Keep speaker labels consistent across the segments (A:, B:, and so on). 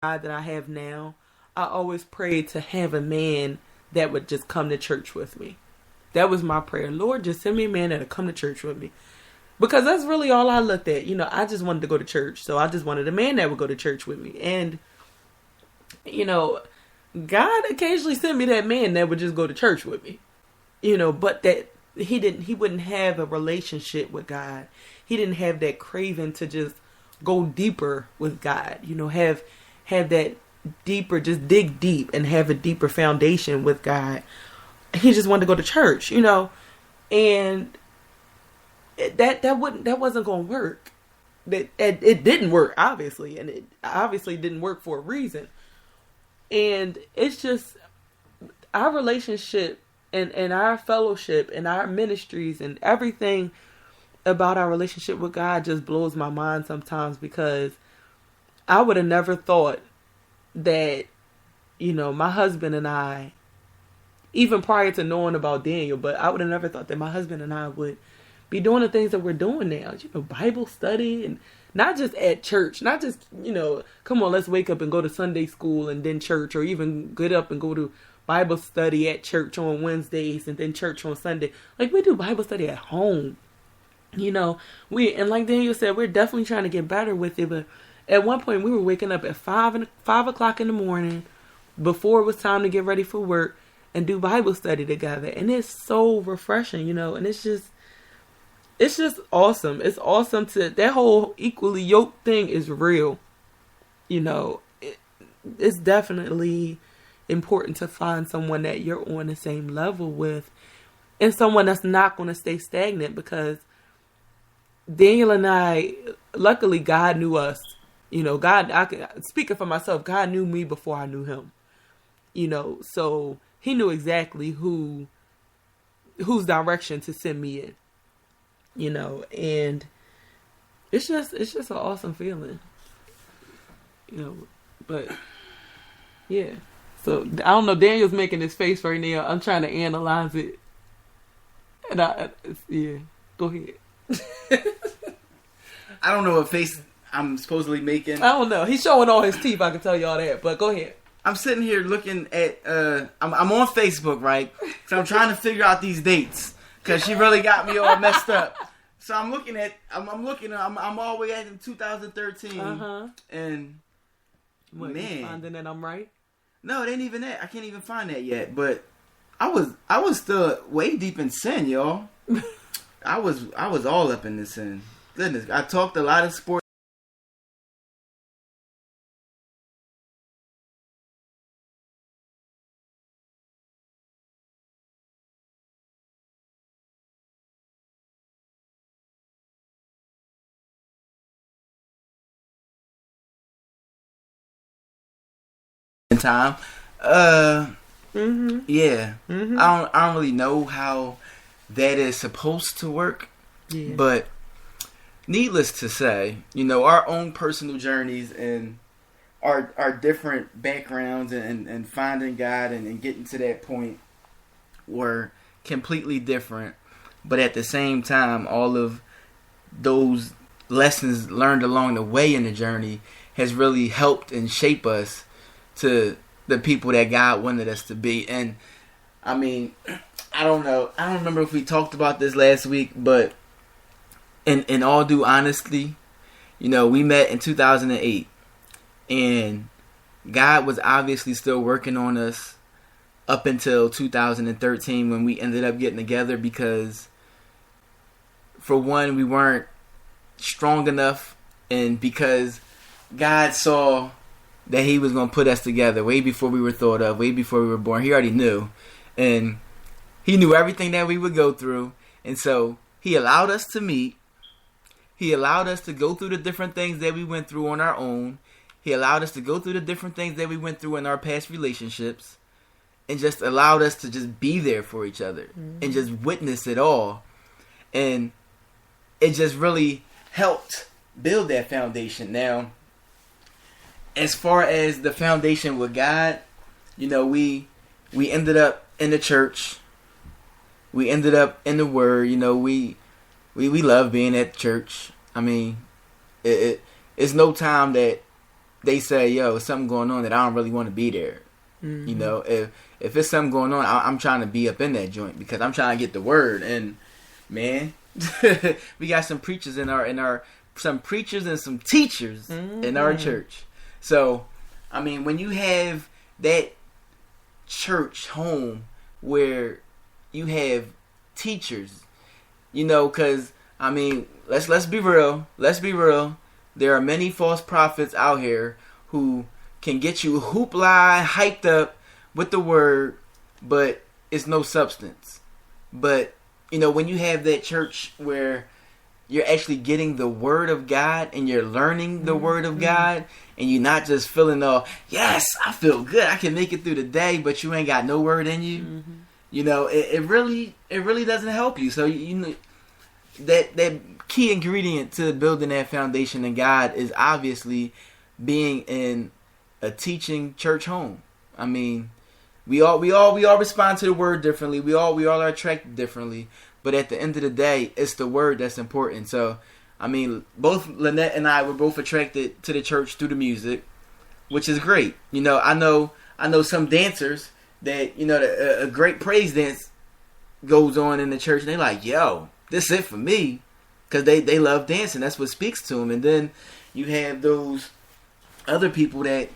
A: God that I have now, I always prayed to have a man that would just come to church with me. That was my prayer. Lord, just send me a man that'll come to church with me. Because that's really all I looked at. I just wanted to go to church. So I just wanted a man that would go to church with me. And, God occasionally sent me that man that would just go to church with me. But that he wouldn't have a relationship with God. He didn't have that craving to just go deeper with God. Have that deeper, just dig deep and have a deeper foundation with God. He just wanted to go to church, and that wasn't going to work. It didn't work, obviously, and it obviously didn't work for a reason. And it's just our relationship and our fellowship and our ministries and everything about our relationship with God just blows my mind sometimes, because I would have never thought that, my husband and I, even prior to knowing about Daniel, but I would have never thought that my husband and I would be doing the things that we're doing now. Bible study, and not just at church, not just, come on, let's wake up and go to Sunday school and then church, or even get up and go to Bible study at church on Wednesdays and then church on Sunday. Like, we do Bible study at home. And like Daniel said, we're definitely trying to get better with it, but at one point we were waking up at 5 o'clock in the morning before it was time to get ready for work and do Bible study together. And it's so refreshing, and it's just awesome. It's awesome that whole equally yoked thing is real. It's definitely important to find someone that you're on the same level with, and someone that's not going to stay stagnant, because Daniel and I, luckily God knew us. Speaking for myself, God knew me before I knew him. So he knew exactly whose direction to send me in. And it's just an awesome feeling. But yeah. So I don't know, Daniel's making his face right now. I'm trying to analyze it. And go ahead.
B: I don't know what face I'm supposedly making.
A: I don't know. He's showing all his teeth, I can tell you all that, but go ahead.
B: I'm sitting here looking at, I'm on Facebook, right? So I'm trying to figure out these dates, because she really got me all messed up. So I'm looking, I'm all the way at in 2013. And,
A: what,
B: man.
A: You finding that I'm right?
B: No, it ain't even that. I can't even find that yet, but I was still way deep in sin, y'all. I was all up in this sin. Goodness, I talked a lot of sports. Time. Yeah. I don't really know how that is supposed to work.
A: Yeah.
B: But needless to say, our own personal journeys and our different backgrounds and finding God and getting to that point were completely different. But at the same time, all of those lessons learned along the way in the journey has really helped and shaped us to the people that God wanted us to be. And I mean, I don't know. I don't remember if we talked about this last week, but in all due honesty, we met in 2008, and God was obviously still working on us up until 2013 when we ended up getting together, because for one, we weren't strong enough, and because God saw that he was going to put us together way before we were thought of, way before we were born. He already knew. And he knew everything that we would go through. And so he allowed us to meet. He allowed us to go through the different things that we went through on our own. He allowed us to go through the different things that we went through in our past relationships. And just allowed us to just be there for each other. Mm-hmm. And just witness it all. And it just really helped build that foundation. Now, as far as the foundation with God, we ended up in the church. We ended up in the Word. We love being at church. I mean, it's no time that they say, yo, something going on that I don't really want to be there. You know, if it's something going on, I'm trying to be up in that joint because I'm trying to get the word. And man, we got some preachers some preachers and some teachers in our church. So, I mean, when you have that church home where you have teachers, you know, because I mean, let's be real. Let's be real. There are many false prophets out here who can get you hoopla, hyped up with the word, but it's no substance. But, you know, when you have that church where you're actually getting the word of God and you're learning the word of God and you're not just feeling all, yes, I feel good, I can make it through the day, but you ain't got no word in you. You know, it really doesn't help you. So, you know, that key ingredient to building that foundation in God is obviously being in a teaching church home. I mean, we all respond to the word differently. We all are attracted differently. But at the end of the day, it's the word that's important. So, I mean, both Lynette and I were both attracted to the church through the music, which is great. You know, I know some dancers that, you know, a great praise dance goes on in the church, and they like, yo, this is it for me, because they love dancing. That's what speaks to them. And then you have those other people that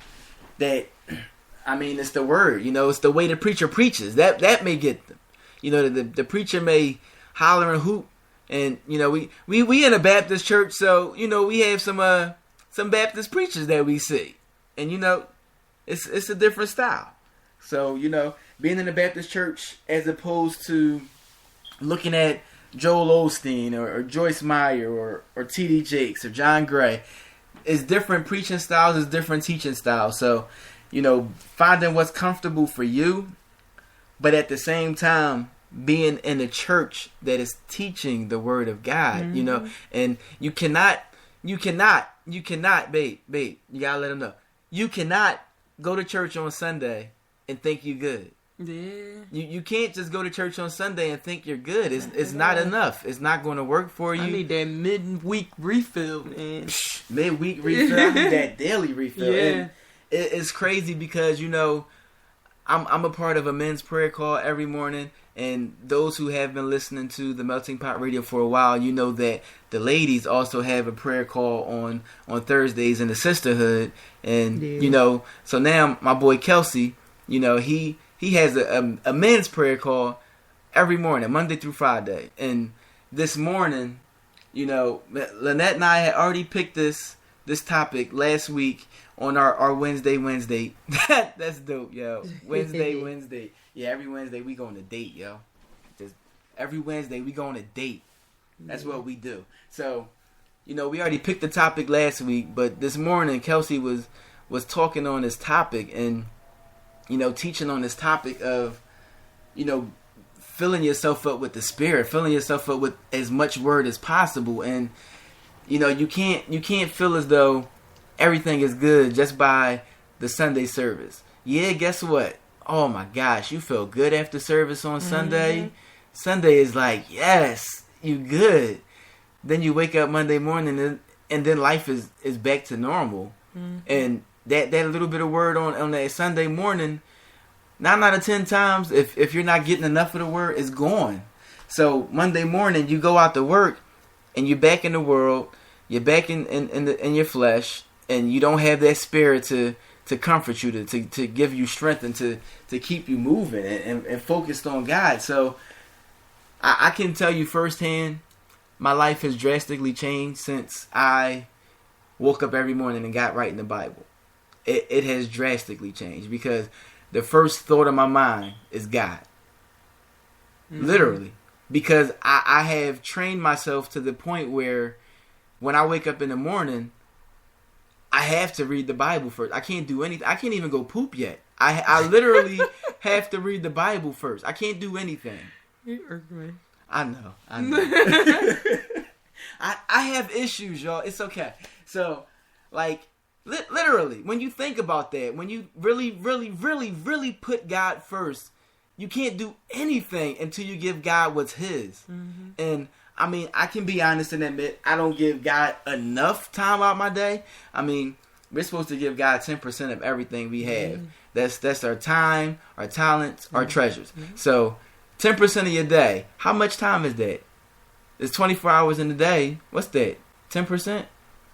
B: I mean, it's the word. You know, it's the way the preacher preaches. That may get them. You know, the preacher may holler and hoop, and you know, we in a Baptist church, so you know we have some Baptist preachers that we see, and you know, it's a different style. So you know, being in a Baptist church as opposed to looking at Joel Osteen or Joyce Meyer or T.D. Jakes or John Gray, is different preaching styles, is different teaching styles. So, you know, finding what's comfortable for you, but at the same time being in a church that is teaching the word of God, you know, and you cannot, babe, you gotta let them know, you cannot go to church on Sunday and think you good. Yeah. You can't just go to church on Sunday and think you're good. It's not enough. It's not going to work for you.
A: I need that midweek refill, man.
B: Midweek refill. I need that daily refill.
A: Yeah.
B: And it's crazy because, you know, I'm a part of a men's prayer call every morning, and those who have been listening to the Melting Pot Radio for a while, you know that the ladies also have a prayer call on Thursdays in the sisterhood, and you know, so now my boy Kelsey, you know, he has a men's prayer call every morning, Monday through Friday. And this morning, you know, Lynette and I had already picked this topic last week on our Wednesday. That's dope, yo. Wednesday. Yeah, every Wednesday we go on a date, yo. Just every Wednesday we go on a date. That's what we do. So, you know, we already picked the topic last week, but this morning Kelsey was talking on this topic and, you know, teaching on this topic of, you know, filling yourself up with the Spirit, filling yourself up with as much word as possible. And, you know, you can't feel as though everything is good just by the Sunday service. Yeah, guess what? Oh my gosh, you feel good after service on Sunday. Sunday is like, yes, you good. Then you wake up Monday morning and then life is back to normal. And that little bit of word on that Sunday morning, 9 out of 10 times, if you're not getting enough of the word, it's gone. So Monday morning, you go out to work, and you're back in the world, you're back in your flesh, and you don't have that Spirit to comfort you, to give you strength, and to keep you moving and focused on God. So I can tell you firsthand, my life has drastically changed since I woke up every morning and got right in the Bible. It has drastically changed because the first thought of my mind is God. Literally. Because I have trained myself to the point where when I wake up in the morning, I have to read the Bible first. I can't do anything. I can't even go poop yet. I literally have to read the Bible first. I can't do anything.
A: You irk me.
B: I know. I have issues, y'all. It's okay. So, like, literally, when you think about that, when you really, really, really, really put God first, you can't do anything until you give God what's His. And, I mean, I can be honest and admit I don't give God enough time out my day. I mean, we're supposed to give God 10% of everything we have. That's our time, our talents, our treasures. So 10% of your day. How much time is that? It's 24 hours in a day. What's that? 10%? Is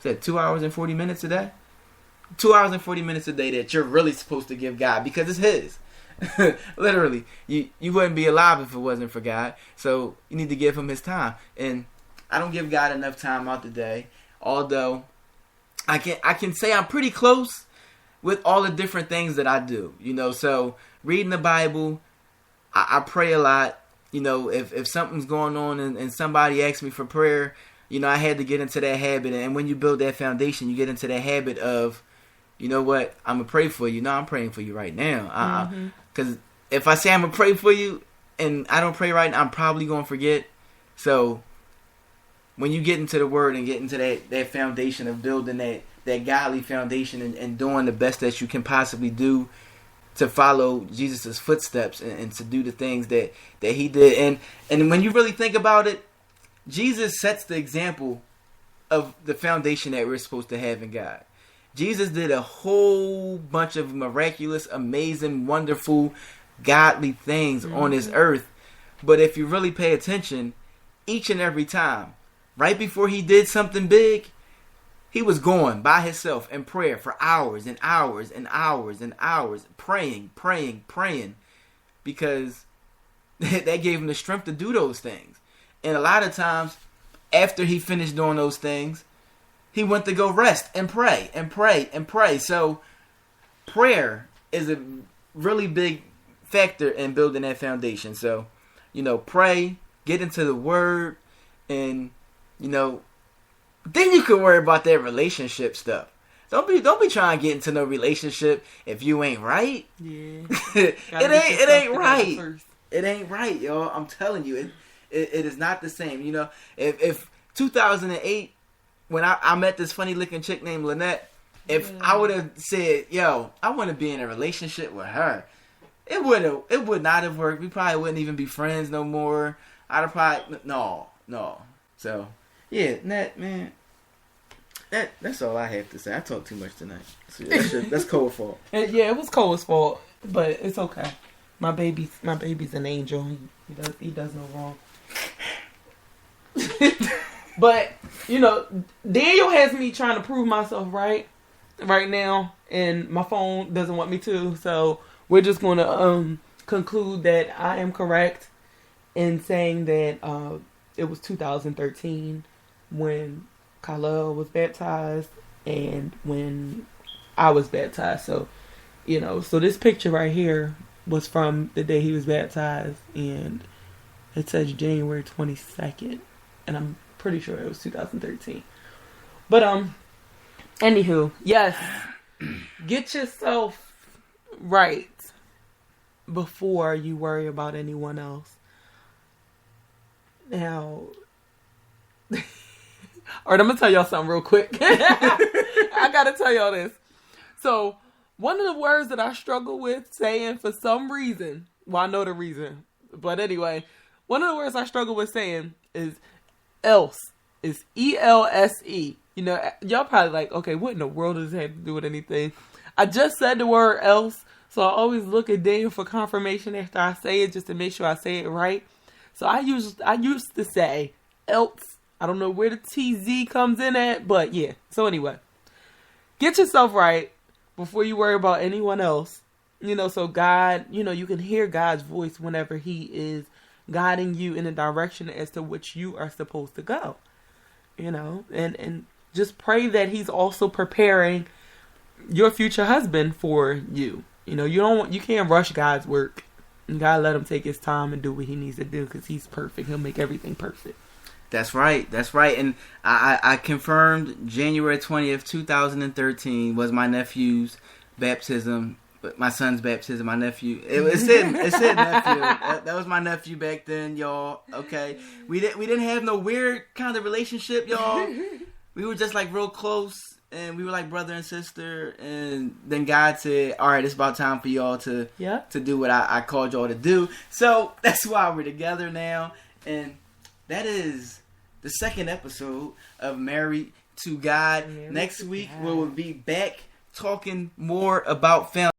B: that 2 hours and 40 minutes a day? 2 hours and 40 minutes a day that you're really supposed to give God because it's His. Literally, you wouldn't be alive if it wasn't for God. So you need to give Him His time. And I don't give God enough time out the day. Although I can say I'm pretty close with all the different things that I do. So reading the Bible, I pray a lot. If something's going on and somebody asks me for prayer, I had to get into that habit. And when you build that foundation, you get into that habit of, you know what, I'm going to pray for you. No, I'm praying for you right now. Because if I say I'm going to pray for you and I don't pray right now, I'm probably going to forget. So when you get into the Word and get into that foundation of building that godly foundation and doing the best that you can possibly do to follow Jesus' footsteps and to do the things that He did. And when you really think about it, Jesus sets the example of the foundation that we're supposed to have in God. Jesus did a whole bunch of miraculous, amazing, wonderful, godly things on this earth. But if you really pay attention, each and every time, right before He did something big, He was going by Himself in prayer for hours and hours and hours and hours, praying, because that gave Him the strength to do those things. And a lot of times, after He finished doing those things, He went to go rest and pray and pray and pray. So prayer is a really big factor in building that foundation. So, pray, get into the Word, and, then you can worry about that relationship stuff. Don't be trying to get into no relationship if you ain't right. Yeah. it ain't right. First. It ain't right, y'all. I'm telling you, it is not the same. If 2008, when I met this funny looking chick named Lynette, if I would have said, yo, I want to be in a relationship with her, it would not have worked. We probably wouldn't even be friends no more. I'd have probably no. So yeah, Nat, man, that's all I have to say. I talked too much tonight. So that's Cole's fault.
A: Yeah, it was Cole's fault, but it's okay. My baby's an angel. He does no wrong. But Daniel has me trying to prove myself right now, and my phone doesn't want me to. So we're just going to conclude that I am correct in saying that it was 2013 when Khalil was baptized and when I was baptized. So so this picture right here was from the day he was baptized, and it says January 22nd, and I'm pretty sure it was 2013. But anywho, yes, get yourself right before you worry about anyone else. Now, alright, I'm gonna tell y'all something real quick. I gotta tell y'all this. So, one of the words that I struggle with saying for some reason, well, I know the reason, but anyway, one of the words I struggle with saying is else. It's ELSE. Y'all probably like, okay, what in the world does it have to do with anything? I just said the word else, so I always look at Daniel for confirmation after I say it, just to make sure I say it right. So I used to say else. I don't know where the TZ comes in at, but yeah. So anyway, get yourself right before you worry about anyone else. So God, you can hear God's voice whenever He is guiding you in a direction as to which you are supposed to go. And just pray that He's also preparing your future husband for you. You can't rush God's work. You gotta let Him take His time and do what He needs to do, because He's perfect. He'll make everything perfect.
B: That's right. And I confirmed January 20th, 2013 was my nephew's baptism. But my son's baptism, my nephew. It said nephew. That was my nephew back then, y'all. Okay, we didn't have no weird kind of relationship, y'all. We were just like real close, and we were like brother and sister. And then God said, "All right, it's about time for y'all to do what I called y'all to do." So that's why we're together now, and that is the second episode of Married to God. Next week we will be back talking more about family.